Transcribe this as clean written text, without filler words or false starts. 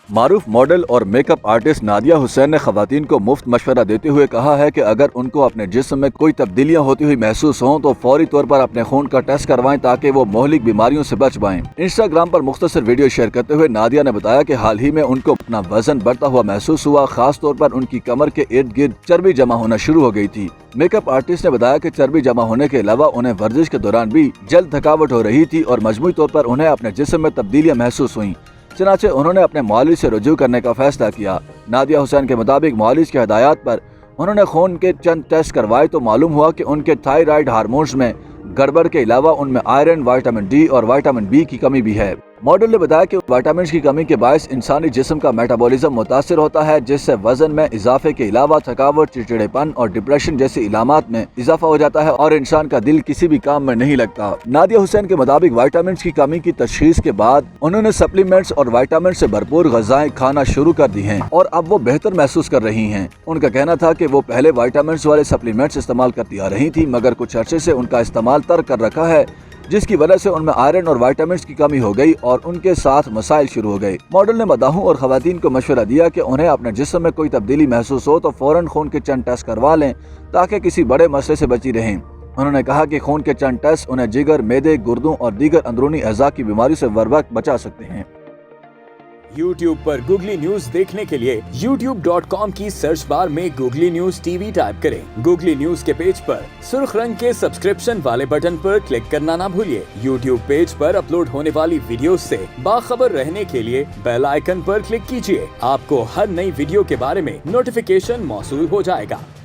معروف ماڈل اور make up artist Nadia حسین نے خواتین کو مفت مشورہ دیتے ہوئے کہا ہے کہ اگر ان کو اپنے جسم میں کوئی تبدیلیاں ہوتی ہوئی محسوس ہوں تو فوری طور پر اپنے خون کا ٹیسٹ کروائیں تاکہ وہ مہلک بیماریوں سے بچ پائیں۔ انسٹاگرام پر مختصر ویڈیو شیئر کرتے ہوئے نادیہ نے بتایا کہ حال ہی میں ان کو اپنا وزن بڑھتا ہوا محسوس ہوا، خاص طور پر ان کی کمر کے ارد گرد چربی جمع ہونا شروع ہو گئی تھی۔ میک اپ آرٹسٹ نے بتایا کہ چربی جمع ہونے کے علاوہ انہیں ورزش کے دوران بھی جلد تھکاوٹ ہو رہی تھی اور مجموعی طور پر انہیں اپنے جسم میں تبدیلیاں محسوس ہوئیں، چنانچہ انہوں نے اپنے معالج سے رجوع کرنے کا فیصلہ کیا۔ نادیہ حسین کے مطابق معالج کی ہدایات پر انہوں نے خون کے چند ٹیسٹ کروائے تو معلوم ہوا کہ ان کے تھائرائیڈ ہارمونز میں گڑبڑ کے علاوہ ان میں آئرن، وٹامن ڈی اور وٹامن بی کی کمی بھی ہے۔ ماڈل نے بتایا کہ وٹامنز کی کمی کے باعث انسانی جسم کا میٹابولزم متاثر ہوتا ہے، جس سے وزن میں اضافے کے علاوہ تھکاوٹ، چڑچڑے پن اور ڈپریشن جیسی علامات میں اضافہ ہو جاتا ہے اور انسان کا دل کسی بھی کام میں نہیں لگتا۔ نادیہ حسین کے مطابق وٹامنز کی کمی کی تشخیص کے بعد انہوں نے سپلیمنٹس اور وٹامن سے بھرپور غذائیں کھانا شروع کر دی ہیں اور اب وہ بہتر محسوس کر رہی ہیں۔ ان کا کہنا تھا کہ وہ پہلے وٹامنز والے سپلیمنٹس استعمال کرتی آ رہی تھی مگر کچھ عرصے سے ان کا استعمال ترک کر رکھا ہے، جس کی وجہ سے ان میں آئرن اور وٹامنز کی کمی ہو گئی اور ان کے ساتھ مسائل شروع ہو گئے۔ ماڈل نے مداحوں اور خواتین کو مشورہ دیا کہ انہیں اپنے جسم میں کوئی تبدیلی محسوس ہو تو فوراً خون کے چند ٹیسٹ کروا لیں تاکہ کسی بڑے مسئلے سے بچی رہیں۔ انہوں نے کہا کہ خون کے چند ٹیسٹ انہیں جگر، معدے، گردوں اور دیگر اندرونی اعضاء کی بیماری سے بروقت بچا سکتے ہیں۔ YouTube پر گوگلی نیوز دیکھنے کے لیے youtube.com کی سرچ بار میں googly news T V type کریں۔ گوگلی نیوز کے پیج پر سرخ رنگ کے سبسکرپشن والے بٹن پر کلک کرنا نہ بھولیے۔ YouTube پیج پر اپلوڈ ہونے والی ویڈیوز سے باخبر رہنے کے لیے بیل آئیکن پر کلک کیجیے۔ آپ کو ہر نئی ویڈیو کے بارے میں نوٹیفیکیشن موصول ہو جائے گا۔